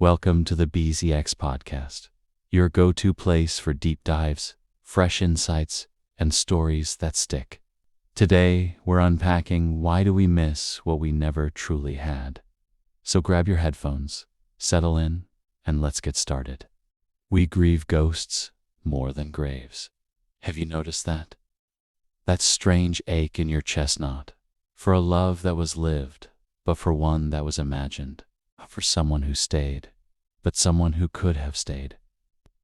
Welcome to the BZX podcast, your go-to place for deep dives, fresh insights, and stories that stick. Today, we're unpacking why do we miss what we never truly had. So grab your headphones, settle in, and let's get started. We grieve ghosts more than graves. Have you noticed that? That strange ache in your chest knot, for a love that was lived, but for one that was imagined, for someone who stayed, but someone who could have stayed.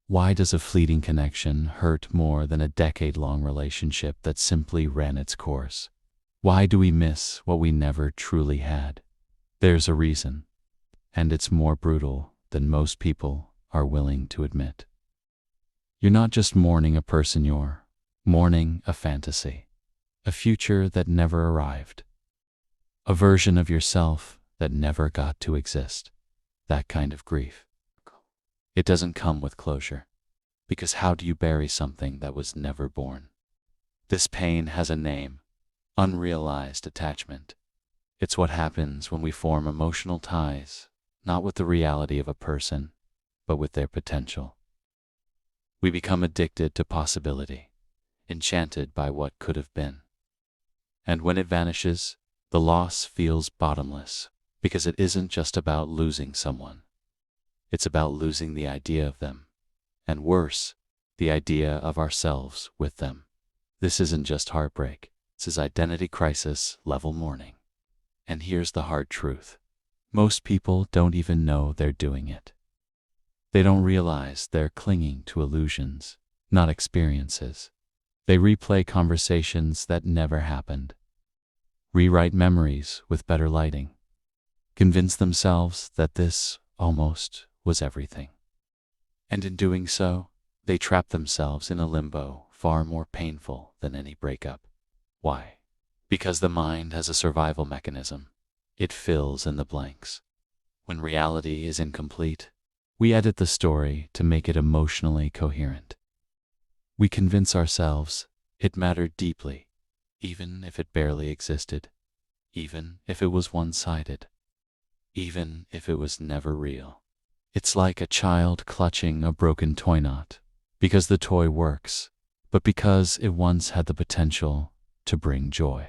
Why does a fleeting connection hurt more than a decade-long relationship that simply ran its course? Why do we miss what we never truly had? There's a reason, and it's more brutal than most people are willing to admit. You're not just mourning a person, you're mourning a fantasy, a future that never arrived, a version of yourself that never got to exist. That kind of grief. It doesn't come with closure, because how do you bury something that was never born? This pain has a name: unrealized attachment. It's what happens when we form emotional ties, not with the reality of a person, but with their potential. We become addicted to possibility, enchanted by what could have been. And when it vanishes, the loss feels bottomless, because it isn't just about losing someone. It's about losing the idea of them, and worse, the idea of ourselves with them. This isn't just heartbreak, this is identity crisis level mourning. And here's the hard truth. Most people don't even know they're doing it. They don't realize they're clinging to illusions, not experiences. They replay conversations that never happened, rewrite memories with better lighting, convince themselves that this almost was everything. And in doing so, they trap themselves in a limbo far more painful than any breakup. Why? Because the mind has a survival mechanism. It fills in the blanks. When reality is incomplete, we edit the story to make it emotionally coherent. We convince ourselves it mattered deeply, even if it barely existed, even if it was one-sided, even if it was never real. It's like a child clutching a broken toy knot, because the toy works, but because it once had the potential to bring joy.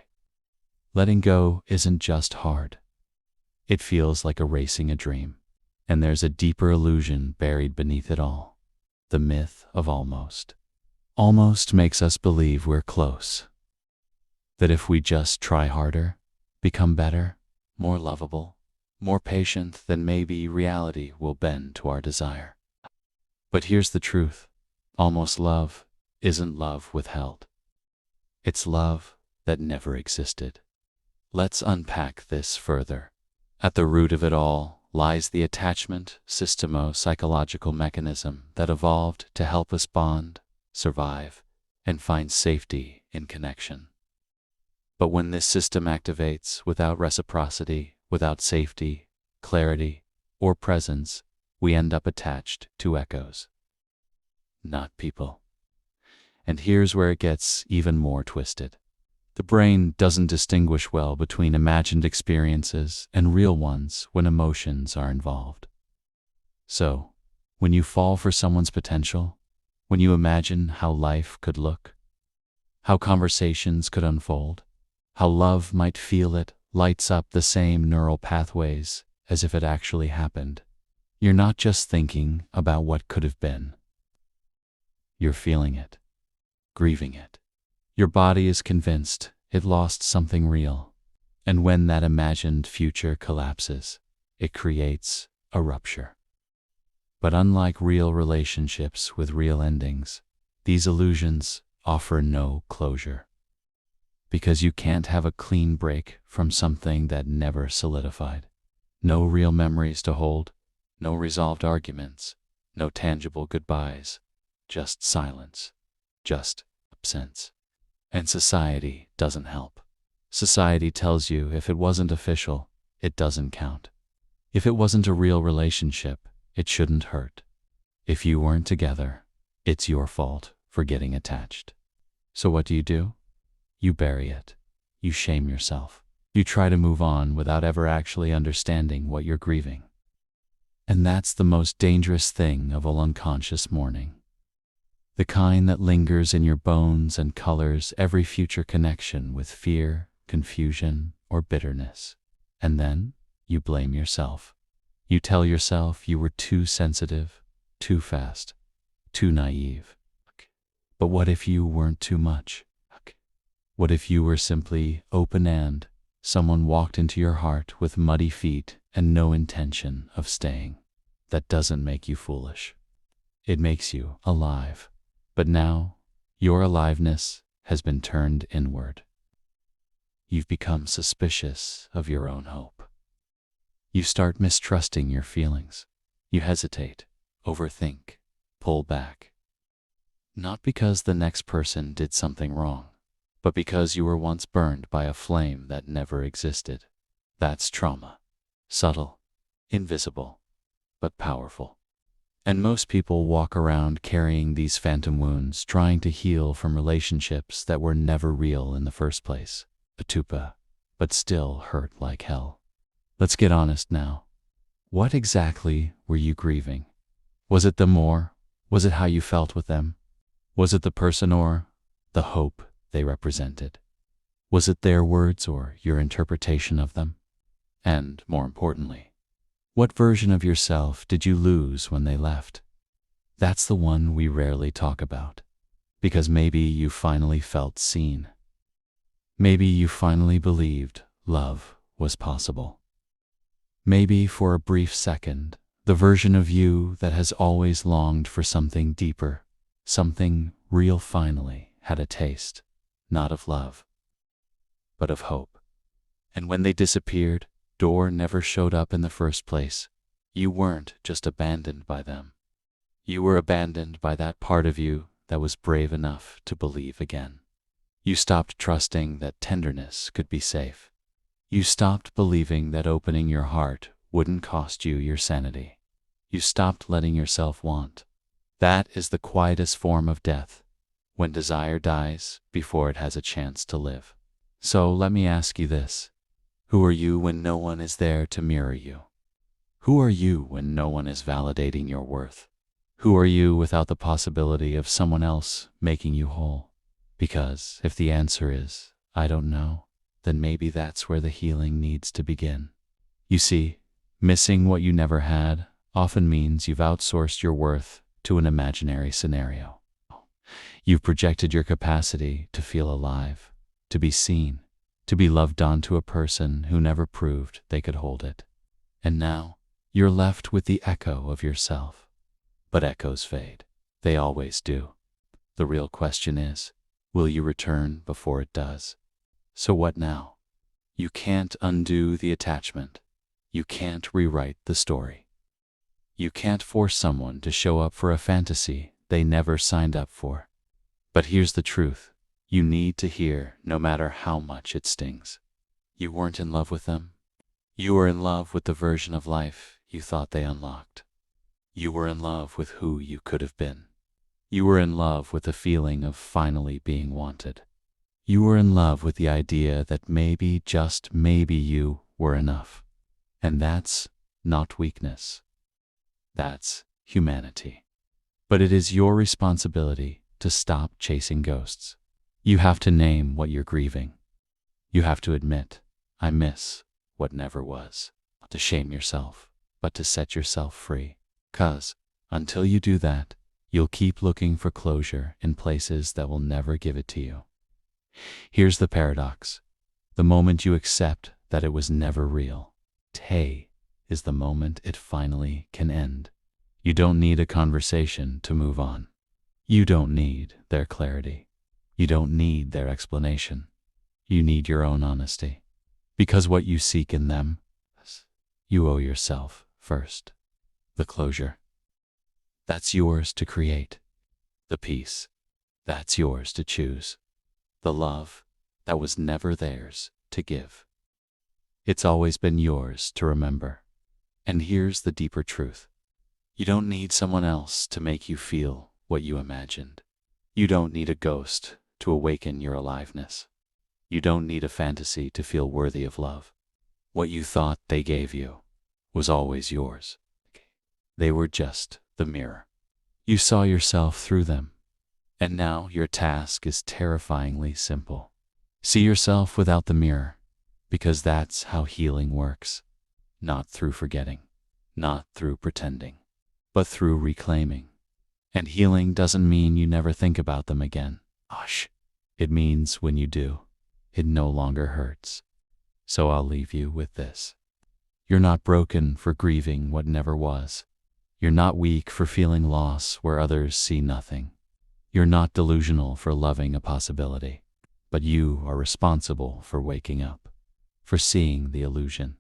Letting go isn't just hard. It feels like erasing a dream, and there's a deeper illusion buried beneath it all: the myth of almost. Almost makes us believe we're close, that if we just try harder, become better, more lovable, more patient, then maybe reality will bend to our desire. But here's the truth. Almost love isn't love withheld. It's love that never existed. Let's unpack this further. At the root of it all lies the attachment systemo-psychological mechanism that evolved to help us bond, survive, and find safety in connection. But when this system activates without reciprocity, without safety, clarity, or presence, we end up attached to echoes, not people. And here's where it gets even more twisted. The brain doesn't distinguish well between imagined experiences and real ones when emotions are involved. So, when you fall for someone's potential, when you imagine how life could look, how conversations could unfold, how love might feel, it lights up the same neural pathways as if it actually happened. You're not just thinking about what could have been. You're feeling it, grieving it. Your body is convinced it lost something real. And when that imagined future collapses, it creates a rupture. But unlike real relationships with real endings, these illusions offer no closure. Because you can't have a clean break from something that never solidified. No real memories to hold, no resolved arguments, no tangible goodbyes, just silence, just absence. And society doesn't help. Society tells you if it wasn't official, it doesn't count. If it wasn't a real relationship, it shouldn't hurt. If you weren't together, it's your fault for getting attached. So what do? You bury it. You shame yourself. You try to move on without ever actually understanding what you're grieving. And that's the most dangerous thing of all unconscious mourning. The kind that lingers in your bones and colors every future connection with fear, confusion, or bitterness. And then you blame yourself. You tell yourself you were too sensitive, too fast, too naive. But what if you weren't too much? What if you were simply open and someone walked into your heart with muddy feet and no intention of staying? That doesn't make you foolish. It makes you alive. But now, your aliveness has been turned inward. You've become suspicious of your own hope. You start mistrusting your feelings. You hesitate, overthink, pull back. Not because the next person did something wrong, but because you were once burned by a flame that never existed. That's trauma. Subtle, invisible, but powerful. And most people walk around carrying these phantom wounds, trying to heal from relationships that were never real in the first place. Atupa, but still hurt like hell. Let's get honest now. What exactly were you grieving? Was it them or was it how you felt with them? Was it the person or the hope they represented? Was it their words or your interpretation of them? And more importantly, what version of yourself did you lose when they left? That's the one we rarely talk about. Because maybe you finally felt seen. Maybe you finally believed love was possible. Maybe for a brief second, the version of you that has always longed for something deeper, something real finally had a taste, not of love, but of hope. And when they disappeared, or never showed up in the first place, you weren't just abandoned by them. You were abandoned by that part of you that was brave enough to believe again. You stopped trusting that tenderness could be safe. You stopped believing that opening your heart wouldn't cost you your sanity. You stopped letting yourself want. That is the quietest form of death, when desire dies before it has a chance to live. So let me ask you this. Who are you when no one is there to mirror you? Who are you when no one is validating your worth? Who are you without the possibility of someone else making you whole? Because if the answer is, I don't know, then maybe that's where the healing needs to begin. You see, missing what you never had often means you've outsourced your worth to an imaginary scenario. You've projected your capacity to feel alive, to be seen, to be loved onto a person who never proved they could hold it. And now, you're left with the echo of yourself. But echoes fade. They always do. The real question is, will you return before it does? So what now? You can't undo the attachment. You can't rewrite the story. You can't force someone to show up for a fantasy they never signed up for. But here's the truth. You need to hear, no matter how much it stings. You weren't in love with them. You were in love with the version of life you thought they unlocked. You were in love with who you could have been. You were in love with the feeling of finally being wanted. You were in love with the idea that maybe, just maybe, you were enough. And that's not weakness. That's humanity. But it is your responsibility to stop chasing ghosts. You have to name what you're grieving. You have to admit, I miss what never was. Not to shame yourself, but to set yourself free. 'Cause until you do that, you'll keep looking for closure in places that will never give it to you. Here's the paradox. The moment you accept that it was never real, is the moment it finally can end. You don't need a conversation to move on. You don't need their clarity. You don't need their explanation. You need your own honesty. Because what you seek in them, you owe yourself first. The closure, that's yours to create. The peace, that's yours to choose. The love, that was never theirs to give. It's always been yours to remember. And here's the deeper truth. You don't need someone else to make you feel what you imagined. You don't need a ghost to awaken your aliveness. You don't need a fantasy to feel worthy of love. What you thought they gave you was always yours. They were just the mirror. You saw yourself through them. And now your task is terrifyingly simple. See yourself without the mirror, because that's how healing works. Not through forgetting, not through pretending, but through reclaiming. And healing doesn't mean you never think about them again. Hush. It means when you do, it no longer hurts. So I'll leave you with this. You're not broken for grieving what never was. You're not weak for feeling loss where others see nothing. You're not delusional for loving a possibility. But you are responsible for waking up, for seeing the illusion,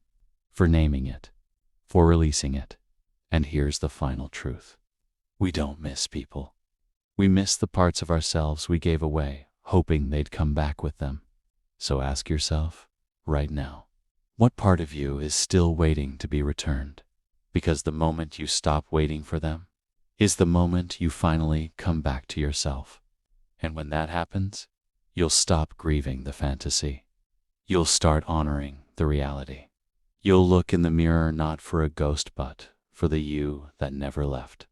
for naming it, for releasing it. And here's the final truth. We don't miss people. We miss the parts of ourselves we gave away, hoping they'd come back with them. So ask yourself, right now, what part of you is still waiting to be returned? Because the moment you stop waiting for them is the moment you finally come back to yourself. And when that happens, you'll stop grieving the fantasy. You'll start honoring the reality. You'll look in the mirror not for a ghost but for the you that never left.